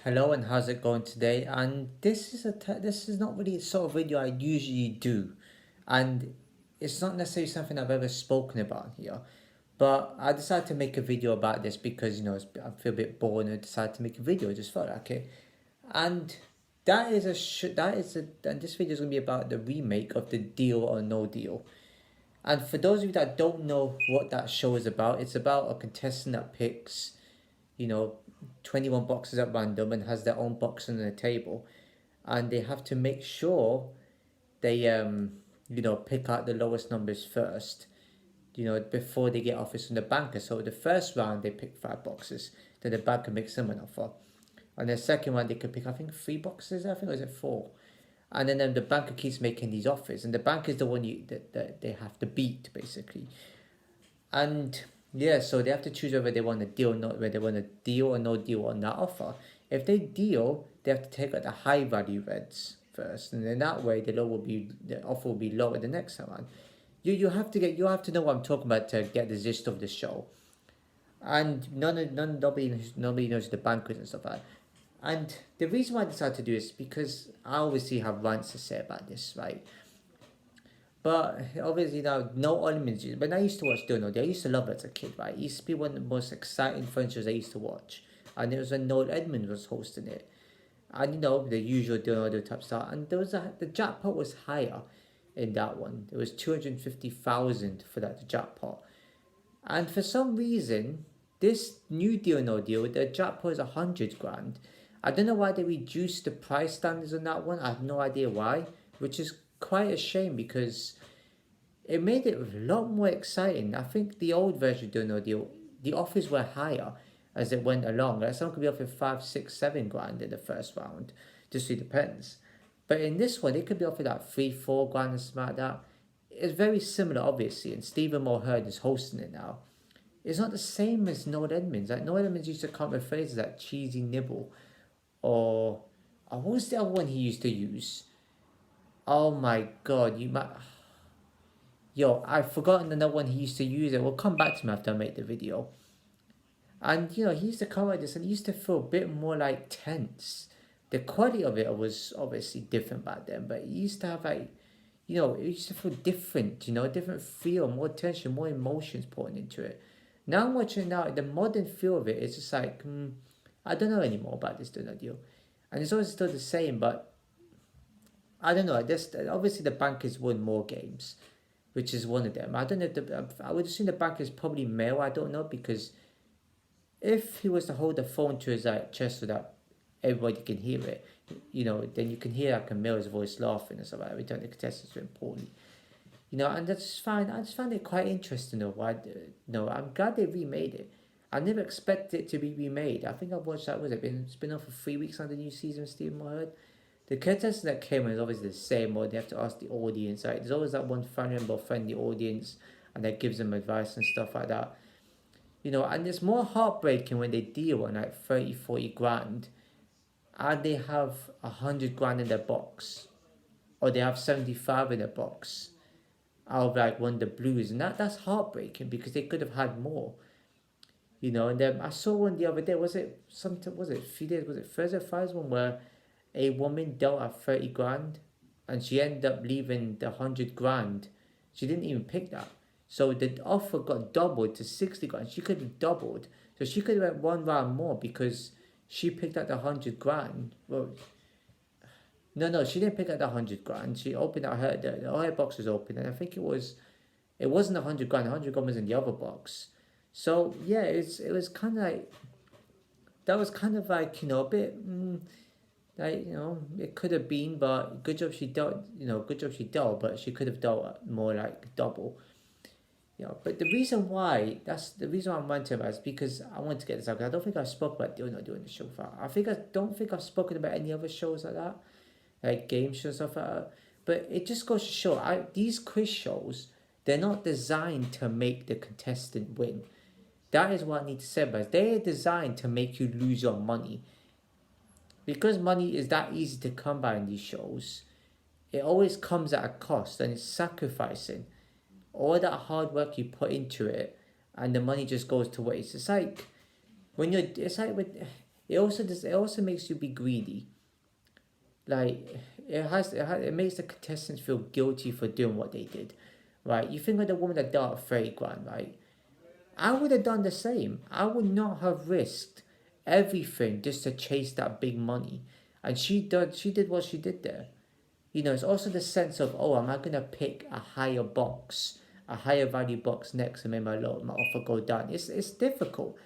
Hello, and how's it going today? And this is not really the sort of video I usually do, and it's not necessarily something I've ever spoken about here. But I decided to make a video about this because I feel a bit bored and I decided to make a video. I just thought okay, and and this video is gonna be about the remake of the Deal or No Deal. And for those of you that don't know what that show is about, it's about a contestant that picks you know 21 boxes at random and has their own box on the table, and they have to make sure they pick out the lowest numbers first, before they get offers from the banker. So the first round they pick 5 boxes, then the banker makes them an offer. And the second one they could pick, I think, 3 boxes, I think, or is it 4? And then the banker keeps making these offers, and the banker is the one that they have to beat, basically. And yeah, so they have to choose whether they want to deal or not, whether they want to deal or no deal on that offer. If they deal, they have to take out the high value reds first, and then that way the offer will be lower the next time. You have to know what I'm talking about to get the gist of the show. And nobody knows the banquet and stuff like that. And the reason why I decided to do this is because I obviously have rants to say about this, right? But obviously now, no elements. When I used to watch Dono, I used to love it as a kid, right? It used to be one of the most exciting franchises I used to watch. And it was when Noel Edmonds was hosting it. And the usual Dono type stuff. And the jackpot was higher in that one. It was 250,000 for that jackpot. And for some reason, this new Deal No Deal, the jackpot is 100 grand. I don't know why they reduced the price standards on that one. I have no idea why, which is quite a shame because it made it a lot more exciting. I think the old version of Deal No Deal, the offers were higher as it went along. Like some could be offered 5, 6, 7 grand in the first round. Just really depends. But in this one, it could be offered like 3, 4 grand and something like that. It's very similar, obviously, and Stephen Mulhern is hosting it now. It's not the same as Noel Edmonds. Like Noel Edmonds used to come with phrases like cheesy nibble, or what was the other one he used to use? Oh my god, you might. Yo, I've forgotten another one he used to use. It will come back to me after I make the video. And he used to come like this, and he used to feel a bit more like tense. The quality of it was obviously different back then, but it used to have like, it used to feel different. A different feel, more tension, more emotions put into it. Now I'm watching now, the modern feel of it is just like, I don't know anymore about this Donut deal, and it's always still the same, but I don't know. This obviously the bankers won more games, which is one of them. I don't know if I would assume the banker's probably male. I don't know because if he was to hold the phone to his chest so that everybody can hear it, then you can hear like a male's voice laughing and stuff like that. Every time the contestants are important, and that's fine. I just found it quite interesting though. Why, no, I'm glad they remade it. I never expected it to be remade. I think I've watched that. It's been on for 3 weeks on the new season of Stephen Mulhern. The contestant that came in is obviously the same, or they have to ask the audience. Right? There's always that one family member friend the audience, and that gives them advice and stuff like that. And it's more heartbreaking when they deal on like 30, 40 grand, and they have 100 grand in their box, or they have 75 in their box out of like one of the blues, and that's heartbreaking because they could have had more. And then I saw one the other day. Was it a few days? Was it Thursday or Friday? One where a woman dealt at 30 grand, and she ended up leaving the 100 grand. She didn't even pick that. So the offer got doubled to 60 grand. She could have doubled. So she could have went one round more because she picked out the 100 grand. Well, no, she didn't pick out the 100 grand. She opened out her box was open, and I think it wasn't 100 grand. 100 grand was in the other box. So yeah, it was kind of like, that was kind of like, a bit, like, it could have been, but good job she dealt, but she could have dealt more like double. But that's the reason why I'm ranting about is because I want to get this out. 'Cause I don't think I've spoken about doing not doing the show far. I don't think I've spoken about any other shows like that, like game shows stuff like that. But it just goes to show, these quiz shows, they're not designed to make the contestant win. That is what I need to say about it. They're designed to make you lose your money. Because money is that easy to come by in these shows, it always comes at a cost, and it's sacrificing all that hard work you put into it, and the money just goes to waste. It's like when you're, it's like with, it also makes you be greedy. Like it makes the contestants feel guilty for doing what they did, right? You think of the woman that died at 30 grand, right? I would have done the same. I would not have risked everything just to chase that big money. And she did what she did there. It's also the sense of, oh, am I gonna pick a higher box, a higher value box next and make my offer go down? It's difficult.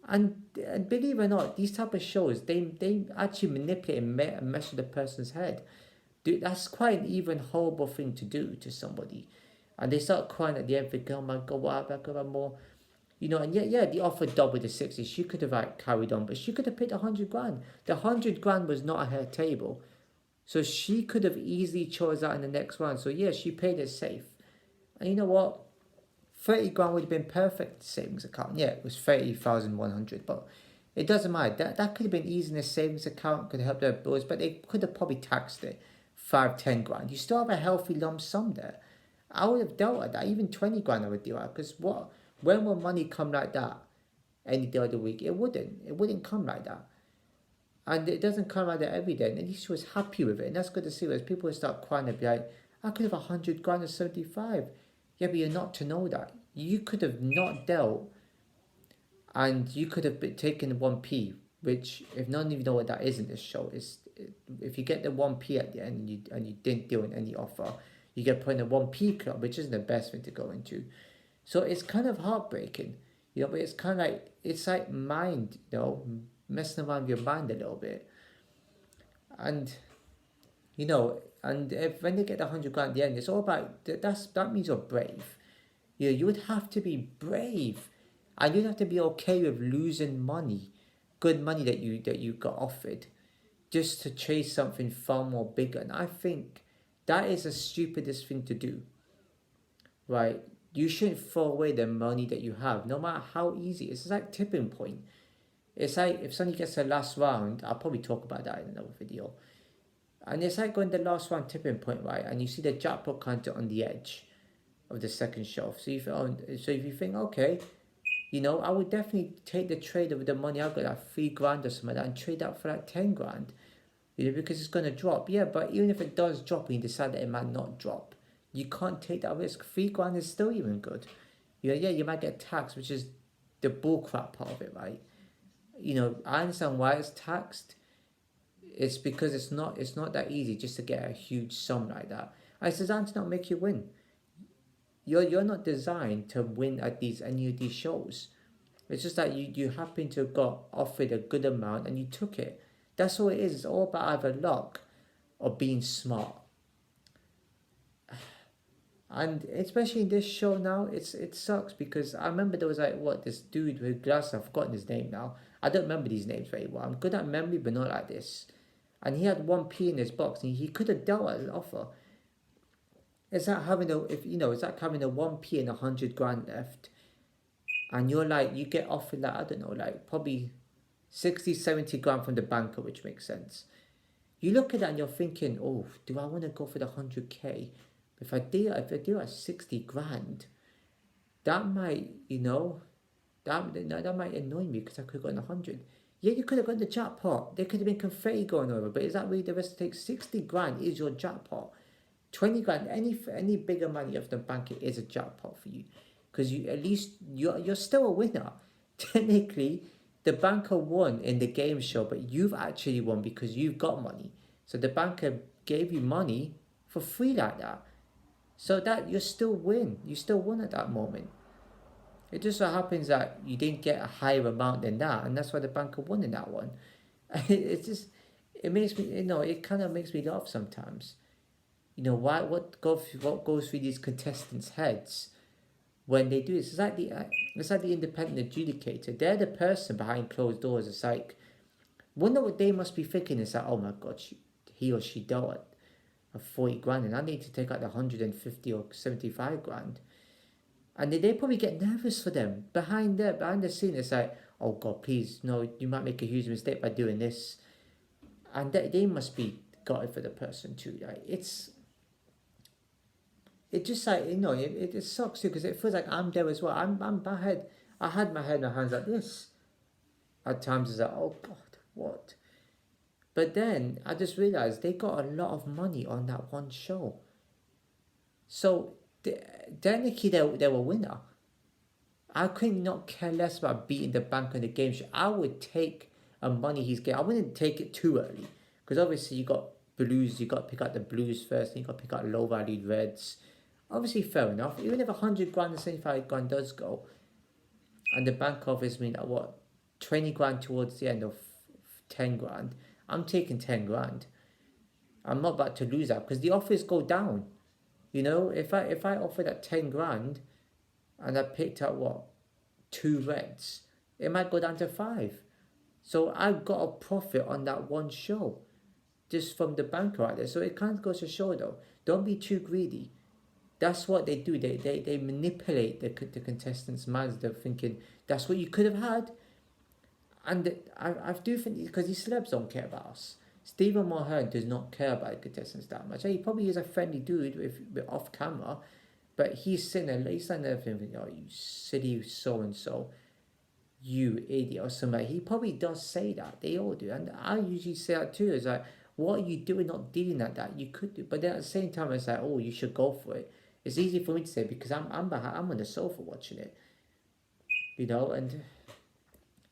And believe it or not, these type of shows, they actually manipulate and mess with the person's head. Dude, that's quite an even horrible thing to do to somebody. And they start crying at the end, thinking, oh my god, what I could have more. And yeah, the offer doubled to 60. She could have like carried on, but she could have paid 100 grand. The 100 grand was not at her table. So she could have easily chose that in the next round. So yeah, she played it safe. And you know what? 30 grand would have been perfect savings account. Yeah, it was 30,100, but it doesn't matter. That could have been easy in a savings account, could have helped their bills, but they could have probably taxed it 5, 10 grand. You still have a healthy lump sum there. I would have dealt with that. Even 20 grand I would deal with. Because when will money come like that any day of the week? It wouldn't. It wouldn't come like that. And it doesn't come like that every day. And at least she was happy with it. And that's good to see. Whereas people would start crying and be like, I could have 100 grand or 75. Yeah, but you're not to know that. You could have not dealt and you could have been taken 1p, which, if none of you know what that is in this show, is if you get the 1p at the end and you didn't deal in any offer, you get put in a 1p club, which isn't the best thing to go into. So it's kind of heartbreaking, but it's kind of like, it's like mind, messing around with your mind a little bit. And, and if when they get the 100 grand at the end, it's all about, that means you're brave. You would have to be brave, and you'd have to be okay with losing money, good money that you got offered, just to chase something far more bigger. And I think that is the stupidest thing to do, right? You shouldn't throw away the money that you have, no matter how easy. It's like tipping point. It's like if somebody gets the last round, I'll probably talk about that in another video. And it's like going the last round tipping point, right? And you see the jackpot counter on the edge of the second shelf. So if you think, okay, I would definitely take the trade of the money I've got, like 3 grand or something like that, and trade that for like 10 grand. Because it's gonna drop. Yeah, but even if it does drop and you decide that it might not drop, you can't take that risk. 3 grand is still even good. Yeah, you might get taxed, which is the bullcrap part of it, right? I understand why it's taxed. It's because it's not that easy just to get a huge sum like that. And it's designed to not make you win. You're not designed to win at any of these shows. It's just that you happen to have got offered a good amount and you took it. That's all it is. It's all about either luck or being smart. And especially in this show now, it sucks because I remember there was this dude with glasses, I've forgotten his name now. I don't remember these names very well. I'm good at memory, but not like this. And he had 1p in his box, and he could have dealt at an offer. It's like having it's like having a 1p and 100 grand left, and you get offered I don't know, probably 60, 70 grand from the banker, which makes sense. You look at that and you're thinking, oh, do I want to go for the 100k? If I deal at 60 grand, that might, that might annoy me because I could have gotten 100. Yeah, you could have gotten the jackpot. There could have been confetti going over, but is that really the risk to take? 60 grand is your jackpot. 20 grand, any bigger money off the bank, it is a jackpot for you. Because you're still a winner. Technically, the banker won in the game show, but you've actually won because you've got money. So the banker gave you money for free like that. So that you still win. You still won at that moment. It just so happens that you didn't get a higher amount than that, and that's why the banker won in that one. It makes me, it kind of makes me laugh sometimes. What goes through these contestants' heads when they do this? It's like the independent adjudicator. They're the person behind closed doors. It's like, wonder what they must be thinking. It's like, oh my god, he or she dealt at 40 grand, and I need to take out the 150 or 75 grand. And they probably get nervous for them. Behind the scene, it's like, oh god, please, no, you might make a huge mistake by doing this. And they must be gutted for the person too. It just it sucks too, because it feels like I'm there as well. I had my head in my hands like this. At times it's like, oh god, what? But then I just realized they got a lot of money on that one show. So technically they were a winner. I could not care less about beating the bank on the game show. I would take a money he's getting. I wouldn't take it too early because obviously you got blues. You got to pick out the blues first. Then you got to pick out low valued reds. Obviously, fair enough. Even if 100 grand and 75 grand does go, and the bank offers me that what 20 grand towards the end of 10 grand, I'm taking 10 grand. I'm not about to lose that because the offers go down. You know, if I offer that 10 grand and I picked up what two reds, it might go down to five. So I've got a profit on that one show just from the banker out there. So it kind of goes to show though, don't be too greedy. That's what they do. They manipulate the contestants' minds. They're thinking that's what you could have had. And I do think because these celebs don't care about us. Stephen Mulhern does not care about the contestants that much. He probably is a friendly dude with off camera, but he's sitting there, he's standing there thinking, oh, you silly so and so, you idiot, or something. He probably does say that. They all do. And I usually say that too. It's like, what are you doing not dealing like that? You could do. But then at the same time, it's like, oh, you should go for it. It's easy for me to say because I'm on the sofa watching it, you know, and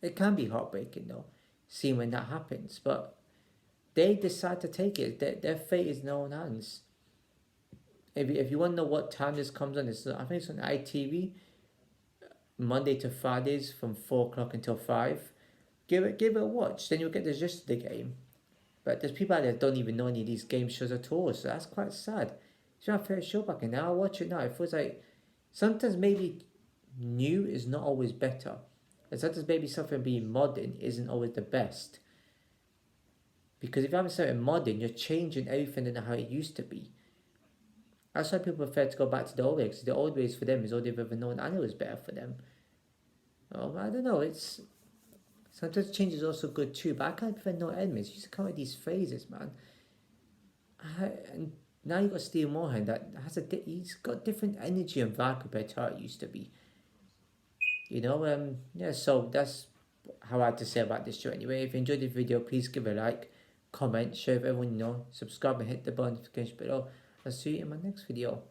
it can be heartbreaking though, seeing when that happens. But they decide to take it. Their fate is in their own hands. If you want to know what time this comes on, I think it's on ITV, Monday to Fridays from 4 o'clock until 5. Give it a watch. Then you'll get the gist of the game. But there's people out there that don't even know any of these game shows at all, so that's quite sad. It's my favorite show back in now. I watch it now. It feels like sometimes maybe new is not always better. And sometimes maybe something being modern isn't always the best. Because if you have something modern, you're changing everything than how it used to be. That's why people prefer to go back to the old ways. The old ways for them is all they've ever known, and it was better for them. Oh, I don't know. It's sometimes change is also good too. But I can't defend no Edmonds. You used to come with these phrases, man. And now you got Steve Mohan that he's got different energy and vibe compared to how it used to be. You know, yeah. So that's how I had to say about this show. Anyway, if you enjoyed the video, please give it a like, comment, share with everyone you know, subscribe and hit the bell notification below. I'll see you in my next video.